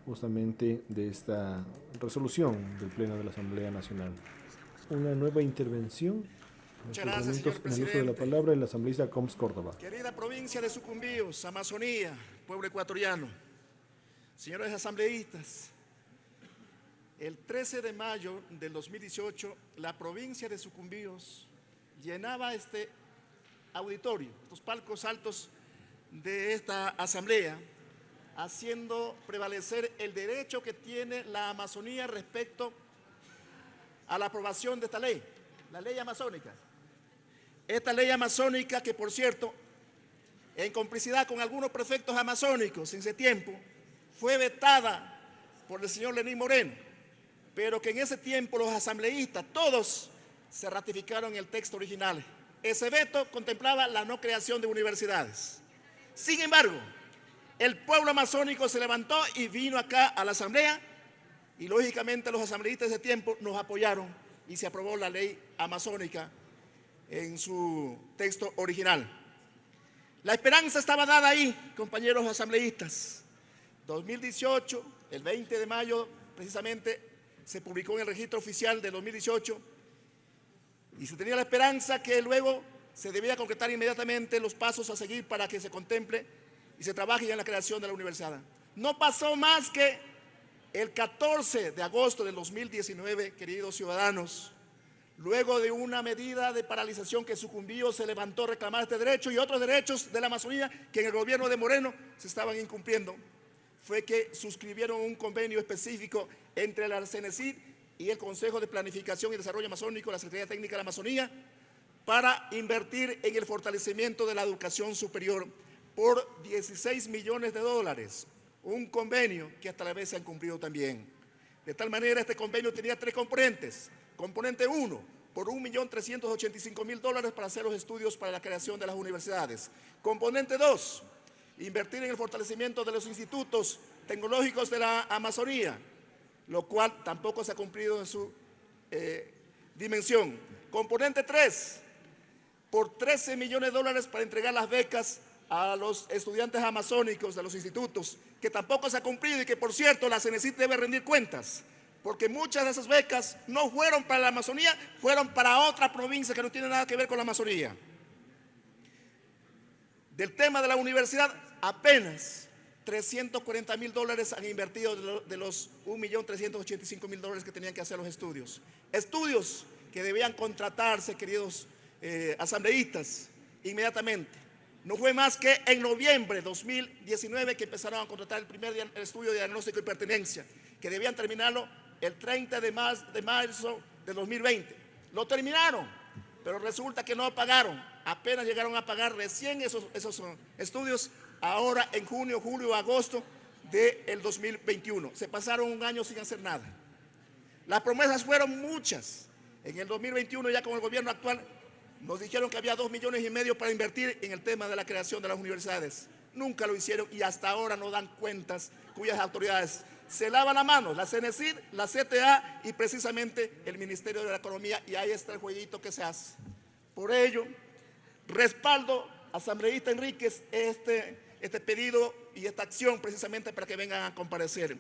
justamente de esta resolución del Pleno de la Asamblea Nacional. Una nueva intervención. Muchas gracias, señor En el uso de la presidente. palabra, el asambleísta Coms Córdoba. Querida provincia de Sucumbíos, Amazonía, pueblo ecuatoriano, señores asambleístas, el 13 de mayo del 2018, la provincia de Sucumbíos llenaba este auditorio, estos palcos altos de esta asamblea, haciendo prevalecer el derecho que tiene la Amazonía respecto a la aprobación de esta ley, la ley amazónica. Esta ley amazónica que, por cierto, en complicidad con algunos prefectos amazónicos en ese tiempo, fue vetada por el señor Lenín Moreno, pero que en ese tiempo los asambleístas, todos, se ratificaron en el texto original. Ese veto contemplaba la no creación de universidades. Sin embargo, el pueblo amazónico se levantó y vino acá a la asamblea y lógicamente los asambleístas de ese tiempo nos apoyaron y se aprobó la ley amazónica en su texto original. La esperanza estaba dada ahí, compañeros asambleístas. 2018, el 20 de mayo precisamente, se publicó en el registro oficial de 2018 y se tenía la esperanza que luego se debía concretar inmediatamente los pasos a seguir para que se contemple y se trabaje ya en la creación de la universidad. No pasó más que el 14 de agosto del 2019, queridos ciudadanos, luego de una medida de paralización que Sucumbío se levantó a reclamar este derecho y otros derechos de la Amazonía que en el gobierno de Moreno se estaban incumpliendo, fue que suscribieron un convenio específico entre la CENESID y el Consejo de Planificación y Desarrollo Amazónico, la Secretaría Técnica de la Amazonía, para invertir en el fortalecimiento de la educación superior por 16 millones de dólares, un convenio que hasta la vez se han cumplido también. De tal manera, este convenio tenía tres componentes. Componente 1, por $1.385.000 para hacer los estudios para la creación de las universidades. Componente 2, invertir en el fortalecimiento de los institutos tecnológicos de la Amazonía, lo cual tampoco se ha cumplido en su dimensión. Componente 3, por $13 millones para entregar las becas a los estudiantes amazónicos de los institutos, que tampoco se ha cumplido y que, por cierto, la CENESID debe rendir cuentas, porque muchas de esas becas no fueron para la Amazonía, fueron para otra provincia que no tiene nada que ver con la Amazonía. Del tema de la universidad, apenas $340.000 han invertido de los $1.385.000 que tenían que hacer los estudios. Estudios que debían contratarse, queridos asambleístas, inmediatamente. No fue más que en noviembre de 2019 que empezaron a contratar el primer estudio de diagnóstico y pertinencia, que debían terminarlo el 30 de marzo de 2020. Lo terminaron, pero resulta que no pagaron. Apenas llegaron a pagar recién esos estudios, ahora en junio, julio, agosto del 2021. Se pasaron un año sin hacer nada. Las promesas fueron muchas. En el 2021, ya con el gobierno actual, nos dijeron que había $2,5 millones para invertir en el tema de la creación de las universidades. Nunca lo hicieron y hasta ahora no dan cuentas, cuyas autoridades se lavan las manos, la CENESID, la CTA y precisamente el Ministerio de la Economía, y ahí está el jueguito que se hace. Por ello, respaldo, asambleísta Enríquez, este pedido y esta acción precisamente para que vengan a comparecer.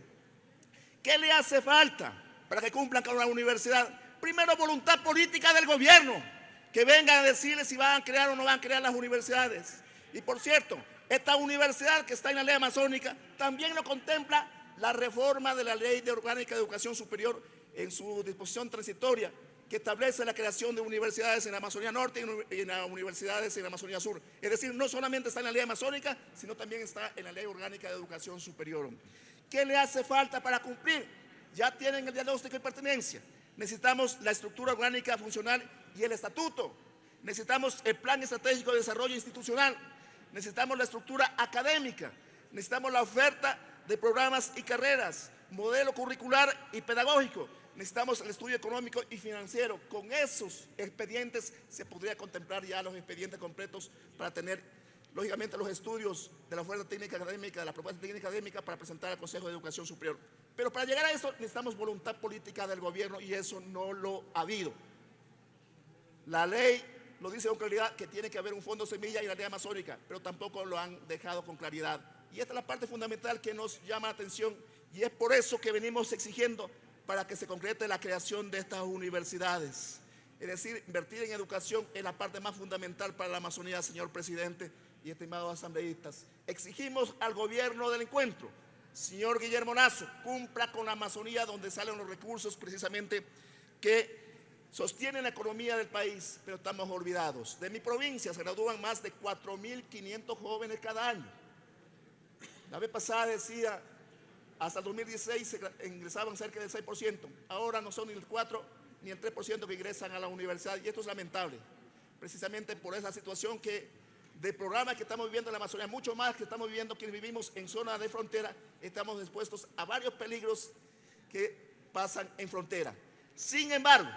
¿Qué le hace falta para que cumplan con la universidad? Primero, voluntad política del gobierno, que vengan a decirles si van a crear o no van a crear las universidades. Y por cierto, esta universidad que está en la ley amazónica también lo contempla la reforma de la Ley Orgánica de Educación Superior en su disposición transitoria, que establece la creación de universidades en la Amazonía Norte y en las universidades en la Amazonía Sur. Es decir, no solamente está en la ley amazónica, sino también está en la Ley Orgánica de Educación Superior. ¿Qué le hace falta para cumplir? Ya tienen el diagnóstico y pertinencia. Necesitamos la estructura orgánica funcional y el estatuto. Necesitamos el plan estratégico de desarrollo institucional. Necesitamos la estructura académica. Necesitamos la oferta de programas y carreras, modelo curricular y pedagógico. Necesitamos el estudio económico y financiero. Con esos expedientes se podría contemplar ya los expedientes completos para tener, lógicamente, los estudios de la oferta técnica académica, de la propuesta técnica académica para presentar al Consejo de Educación Superior. Pero para llegar a eso necesitamos voluntad política del gobierno y eso no lo ha habido. La ley lo dice con claridad que tiene que haber un fondo semilla y la ley amazónica, pero tampoco lo han dejado con claridad. Y esta es la parte fundamental que nos llama la atención Y es por eso que venimos exigiendo para que se concrete la creación de estas universidades. Es decir, invertir en educación es la parte más fundamental para la Amazonía, señor presidente y estimados asambleístas. Exigimos al gobierno del encuentro, señor Guillermo Lasso, cumpla con la Amazonía, donde salen los recursos precisamente que sostienen la economía del país, pero estamos olvidados. De mi provincia se gradúan más de 4.500 jóvenes cada año. La vez pasada decía, hasta el 2016 se ingresaban cerca del 6%, ahora no son ni el 4 ni el 3% que ingresan a la universidad, y esto es lamentable, precisamente por esa situación del programa que estamos viviendo en la Amazonía, mucho más que estamos viviendo quienes vivimos en zona de frontera, estamos expuestos a varios peligros que pasan en frontera. Sin embargo,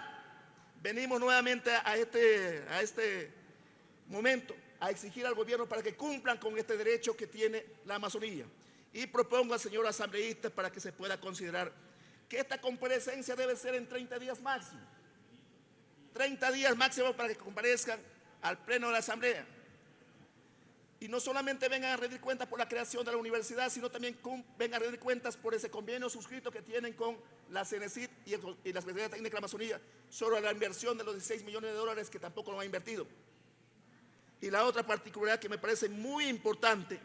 venimos nuevamente a este momento a exigir al gobierno para que cumplan con este derecho que tiene la Amazonía. Y propongo al señor asambleísta para que se pueda considerar que esta comparecencia debe ser en 30 días máximo. 30 días máximo para que comparezcan al pleno de la asamblea. Y no solamente vengan a rendir cuentas por la creación de la universidad, sino también vengan a rendir cuentas por ese convenio suscrito que tienen con la CENESID y la Secretaría Técnica de la Amazonía sobre la inversión de los 16 millones de dólares que tampoco lo han invertido. Y la otra particularidad que me parece muy importante,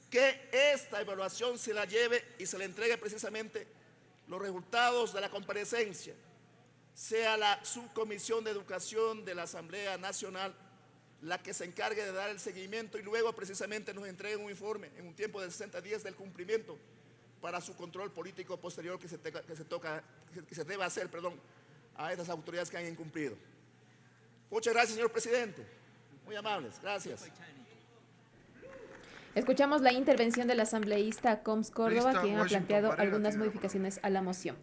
que esta evaluación se la lleve y se le entregue precisamente los resultados de la comparecencia, sea la subcomisión de educación de la Asamblea Nacional la que se encargue de dar el seguimiento y luego precisamente nos entregue un informe en un tiempo de 60 días del cumplimiento para su control político posterior que se deba hacer a estas autoridades que han incumplido. Muchas gracias, señor presidente. Muy amables. Gracias. Escuchamos la intervención del asambleísta Coms Córdoba, quien ha planteado algunas modificaciones a la moción.